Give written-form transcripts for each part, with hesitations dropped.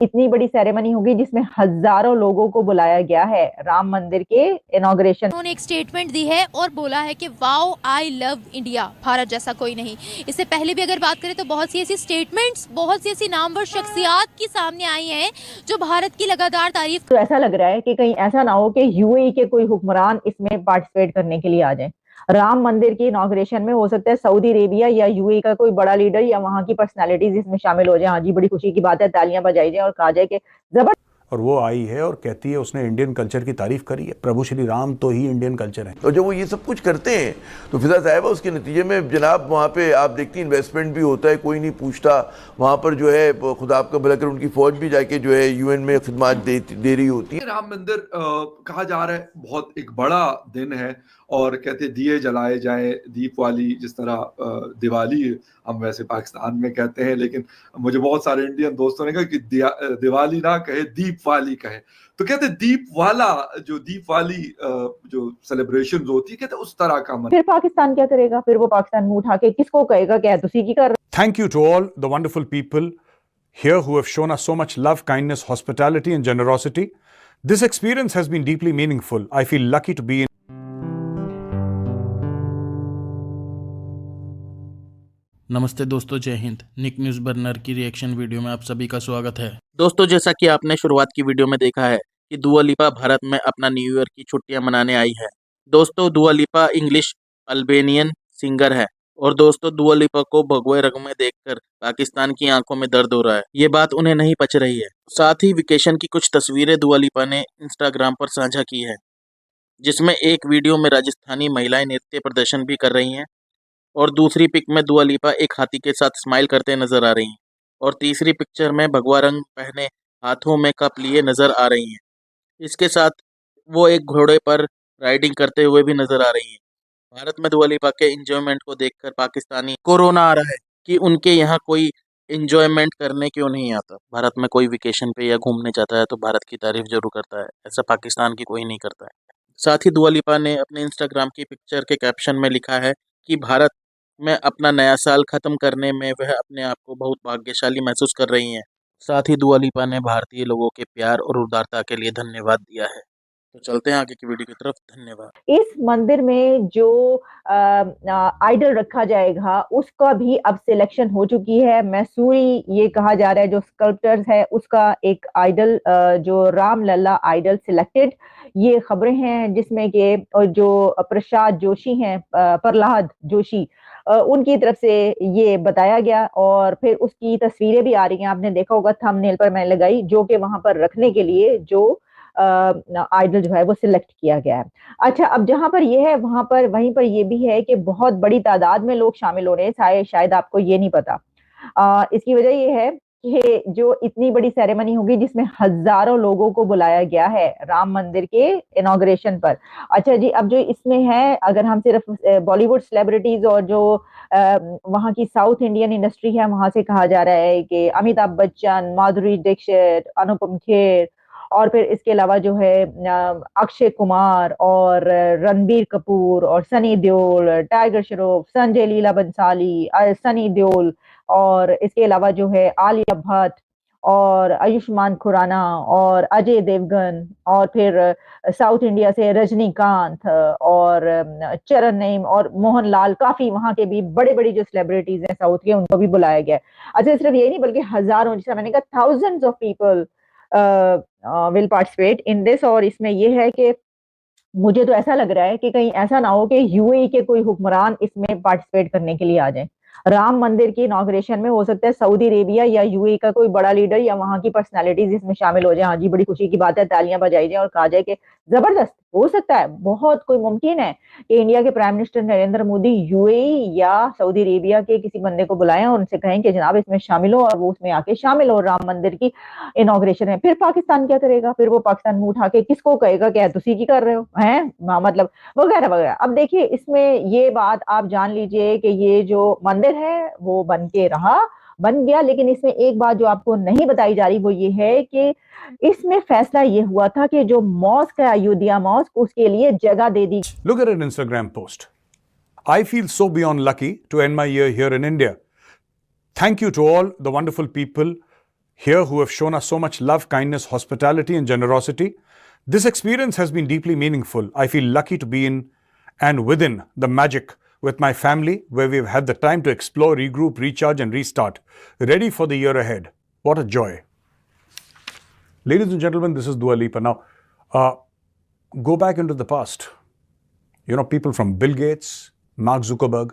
इतनी बड़ी सेरेमनी होगी जिसमें हजारों लोगों को बुलाया गया है राम मंदिर के इनॉग्रेशन। उन्होंने एक स्टेटमेंट दी है और बोला है कि wow I love India, Bharat जैसा कोई नहीं। इससे पहले भी अगर बात करें तो बहुत सी ऐसी स्टेटमेंट्स, बहुत सी ऐसी नामवर शख्सियात की सामने आई हैं जो भारत की लगातार तारीफ। तो ऐसा लग रहा है कि कहीं ऐसा ना हो कि यूएई के कोई हुक्मरान इसमें पार्टिसिपेट करने के लिए आ जाए। राम मंदिर की इनॉग्रेशन में हो सकता है सऊदी अरेबिया या यूएई का कोई बड़ा लीडर या वहां की पर्सनालिटीज इसमें शामिल हो जाए। हाँ जी, बड़ी खुशी की बात है, तालियां बजाई जाए और कहा जाए कि जबरदस्त। और वो आई है और कहती है, उसने इंडियन कल्चर की तारीफ करी है। प्रभु श्री राम तो ही इंडियन कल्चर है। और जब वो ये सब कुछ करते हैं तो फिजा साहिबा उसके नतीजे में जनाब वहाँ पे आप देखती हैं इन्वेस्टमेंट भी होता है, कोई नहीं पूछता। वहाँ पर जो है खुदा आपका भला कर उनकी फौज भी जाके जो है यूएन में खिदमत दे रही होती है। राम मंदिर कहा जा रहा है बहुत एक बड़ा दिन है और कहते दिए जलाए जाए, दीपवाली, जिस तरह दिवाली हम वैसे पाकिस्तान में कहते हैं, लेकिन मुझे बहुत सारे इंडियन दोस्तों ने कहा कि दिवाली ना कहे, दीपवाली कहे। तो कहते दीप वाला, जो दीपवाली जो सेलिब्रेशन होती है, कहते उस तरह का मन। फिर पाकिस्तान क्या करेगा? फिर वो पाकिस्तान मुंह उठा के किसको कहेगा क्या तुसी की कर। Thank you to all the wonderful people here who have shown us so much love, kindness, hospitality, and generosity. This experience has been deeply meaningful. I feel lucky to be in. नमस्ते दोस्तों, जय हिंद। निक news burner की reaction video में आप सभी का स्वागत है। दोस्तों, जैसा कि आपने शुरुआत की वीडियो में देखा है कि दुआ लिपा भारत में अपना न्यू ईयर की छुट्टियां मनाने आई है। दोस्तों, दुआ लिपा इंग्लिश अल्बेनियन सिंगर है और दोस्तों दुआ लिपा को भगवे रंग में देखकर पाकिस्तान की आंखों में दर्द हो रहा है। ये बात उन्हें नहीं पच रही है। साथ ही वेकेशन की कुछ तस्वीरें दुआ लिपा ने इंस्टाग्राम पर साझा की है, जिसमें एक वीडियो में राजस्थानी महिलाएं नृत्य प्रदर्शन भी कर रही हैं और दूसरी पिक में दुआ लिपा एक हाथी के साथ स्माइल करते नजर आ रही हैं और तीसरी पिक्चर में भगवा रंग पहने हाथों में कप लिए नजर आ रही हैं। इसके साथ वो एक घोड़े पर राइडिंग करते हुए भी नजर आ रही हैं। भारत में दुआ लिपा के एंजॉयमेंट को देखकर पाकिस्तानी को रोना आ रहा है कि उनके यहाँ कोई एंजॉयमेंट करने क्यों नहीं आता। भारत में कोई वेकेशन पे या घूमने जाता है तो भारत की तारीफ जरूर करता है, ऐसा पाकिस्तान की कोई नहीं करता है। साथ ही दुआ लिपा ने अपने इंस्टाग्राम की पिक्चर के कैप्शन में लिखा है कि भारत में अपना नया साल खत्म करने में वह अपने आप को बहुत भाग्यशाली महसूस कर रही हैं। साथ ही दुआ लिपा ने भारतीय लोगों के प्यार और उदारता के लिए धन्यवाद दिया है। तो चलते हैं आगे की वीडियो की तरफ। धन्यवाद। इस मंदिर में जो आइडल रखा जाएगा उसका भी अब सिलेक्शन हो चुकी है। मैसूरी ये कहा जा रहा है जो स्कल्पटर्स है उसका एक आइडल, जो राम लल्ला आइडल सिलेक्टेड। ये खबरें हैं जिसमें कि जो प्रसाद जोशी हैं, प्रहलाद जोशी, उनकी तरफ से ये बताया गया और फिर उसकी तस्वीरें भी आ रही हैं। आपने देखा होगा थंबनेल पर मैंने लगाई, जो कि वहां पर रखने के लिए जो आइडल जो है वो सिलेक्ट किया गया है। अच्छा, अब जहां पर ये है वहां पर वहीं पर ये भी है कि बहुत बड़ी तादाद में लोग शामिल हो रहे हैं। शायद आपको ये नहीं पता। इसकी वजह ये है कि जो इतनी बड़ी सेरेमनी होगी जिसमें हजारों लोगों को बुलाया गया है राम मंदिर के इनॉग्रेशन पर। अच्छा जी, अब जो इसमें है, अगर हम सिर्फ बॉलीवुड सेलिब्रिटीज और जो वहाँ की साउथ इंडियन इंडस्ट्री है वहां से कहा जा रहा है कि अमिताभ बच्चन, माधुरी दीक्षित, अनुपम खेर और फिर इसके अलावा जो है अक्षय कुमार और रणबीर कपूर और सनी देओल, टाइगर श्रॉफ, संजय लीला बंसाली, सनी देओल और इसके अलावा जो है आलिया भट्ट और आयुष्मान खुराना और अजय देवगन और फिर साउथ इंडिया से रजनीकांत और चरण नईम और मोहनलाल, काफी वहां के भी बड़े बड़े जो सेलिब्रिटीज हैं साउथ के, उनको भी बुलाया गया है। अच्छा, सिर्फ यही नहीं बल्कि हजारों, जैसा मैंने कहा, thousands of people will participate in this. और इसमें यह है कि मुझे तो ऐसा लग रहा है कि कहीं ऐसा ना हो कि यूएई के कोई हुक्मरान इसमें पार्टिसिपेट करने के लिए आ जाए। राम मंदिर की इनॉग्रेशन में हो सकता है सऊदी अरेबिया या यूएई का कोई बड़ा लीडर या वहां की पर्सनालिटीज इसमें शामिल हो जाए। हाँ जी, बड़ी खुशी की बात है, तालियां बजाई जाए और कहा जाए कि जबरदस्त। हो सकता है, बहुत कोई मुमकिन है कि इंडिया के prime minister Narendra Modi UAE या सऊदी अरेबिया के किसी बंदे को बुलाएं और उनसे कहें कि जनाब इसमें शामिल हो, और वो उसमें आके शामिल हो। राम मंदिर की इनॉग्रेशन है। फिर पाकिस्तान क्या करेगा? फिर वो पाकिस्तान मुंह उठा के किसको कहेगा क्या तुसी की कर रहे हो हैं, मतलब वगैरह वगैरह। अब देखिए, इसमें ये बात आप जान लीजिए कि ये जो मंदिर है वो बन गया, लेकिन इसमें एक बात जो आपको नहीं बताई जा रही वो ये है कि इसमें फैसला ये हुआ था कि जो मॉस्क है अयोध्या मॉस्क, उसके लिए जगह दे दी। Look at an Instagram post. I feel so beyond lucky to end my year here in India. Thank you to all the wonderful people here who have shown us so much love, kindness, hospitality, and generosity. This experience has been deeply meaningful. I feel lucky to be in and within the magic with my family, where we've had the time to explore, regroup, recharge, and restart, ready for the year ahead. What a joy. Ladies and gentlemen, this is Dua Lipa. Now, go back into the past. You know, people from Bill Gates, Mark Zuckerberg,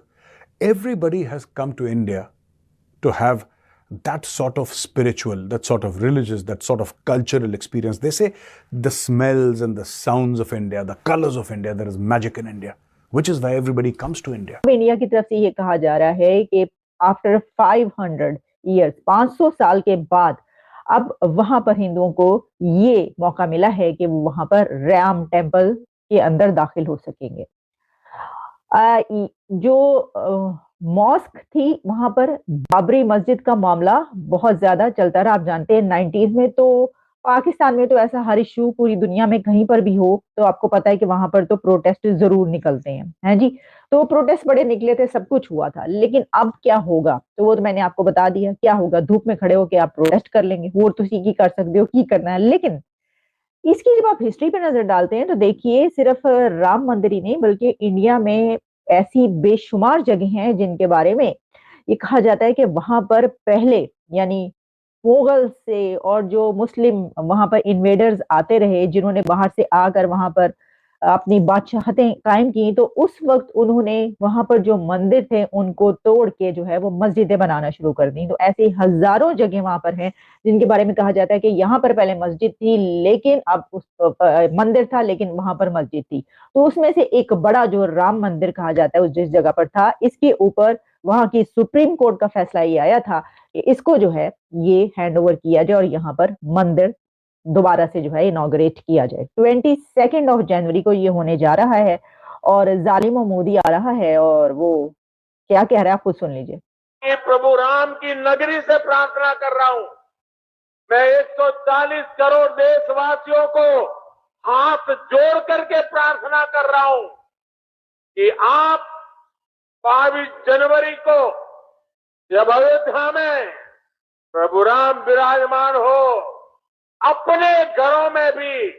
everybody has come to India to have that sort of spiritual, that sort of religious, that sort of cultural experience. They say the smells and the sounds of India, the colors of India, there is magic in India, which is why everybody comes to India. India की तरफ से ये कहा जा रहा है कि after 500 years, 500 साल के बाद अब वहां पर हिंदुओं को ये मौका मिला है कि वो वहां पर राम टेम्पल के अंदर दाखिल हो सकेंगे। जो मॉस्क थी वहां पर बाबरी मस्जिद का मामला बहुत ज्यादा चलता रहा। आप जानते हैं 90s में तो पाकिस्तान में तो ऐसा हर इशू पूरी दुनिया में कहीं पर भी हो तो आपको पता है कि वहां पर तो प्रोटेस्ट जरूर निकलते हैं जी। तो प्रोटेस्ट बड़े निकले थे, सब कुछ हुआ था, लेकिन अब क्या होगा तो वो तो मैंने आपको बता दिया क्या होगा। धूप में खड़े होकर आप प्रोटेस्ट कर लेंगे, वो तो की कर सकते हो की करना है। लेकिन इसकी जब आप हिस्ट्री पे नजर डालते हैं तो देखिए सिर्फ राम मंदिर ही नहीं बल्कि इंडिया में ऐसी बेशुमार जगह हैं जिनके बारे में ये कहा जाता है कि वहां पर पहले यानी मुगल से और जो मुस्लिम वहां पर इन्वेडर्स आते रहे जिन्होंने बाहर से आकर वहां पर अपनी बादशाहतें कायम की, तो उस वक्त उन्होंने वहां पर जो मंदिर थे उनको तोड़ के जो है वो मस्जिदें बनाना शुरू कर दी। तो ऐसे हजारों जगह वहां पर हैं जिनके बारे में कहा जाता है कि यहाँ पर पहले मस्जिद थी लेकिन अब उस मंदिर था लेकिन वहां पर मस्जिद थी। तो उसमें से एक बड़ा जो राम मंदिर कहा जाता है उस जिस जगह पर था, इसके ऊपर वहां की सुप्रीम कोर्ट का फैसला ये आया था कि इसको जो है ये हैंड ओवर किया जाए और यहाँ पर मंदिर दोबारा से जो है इनॉग्रेट किया जाए। 22 जनवरी को ये होने जा रहा है और जालिम मोदी आ रहा है और वो क्या कह रहा है आप खुद सुन लीजिए। प्रभु राम की नगरी से प्रार्थना कर रहा हूं, मैं 140 करोड़ देशवासियों को हाथ जोड़ करके प्रार्थना कर रहा हूं कि आप 22 जनवरी को जब अयोध्या में प्रभु राम विराजमान हो अपने घरों में भी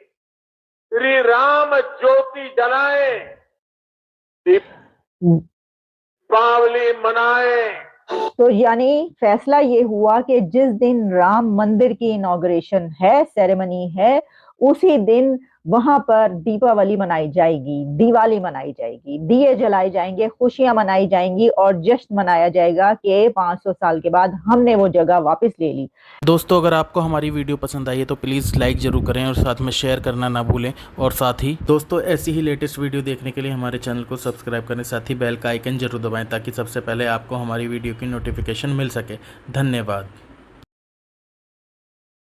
श्री राम ज्योति जलाएं, दीपावली मनाएं। तो यानी फैसला ये हुआ कि जिस दिन राम मंदिर की इनॉग्रेशन है, सेरेमनी है, उसी दिन वहां पर दीपावली मनाई जाएगी, दिवाली मनाई जाएगी, दिए जलाए जाएंगे, खुशियां मनाई जाएंगी और जश्न मनाया जाएगा कि 500 साल के बाद हमने वो जगह वापस ले ली। दोस्तों अगर आपको हमारी वीडियो पसंद आई है तो प्लीज़ लाइक ज़रूर करें और साथ में शेयर करना ना भूलें। और साथ ही दोस्तों ऐसी ही लेटेस्ट वीडियो देखने के लिए हमारे चैनल को सब्सक्राइब करें, साथ ही बेल का आइकन जरूर दबाएं ताकि सबसे पहले आपको हमारी वीडियो की नोटिफिकेशन मिल सके। धन्यवाद।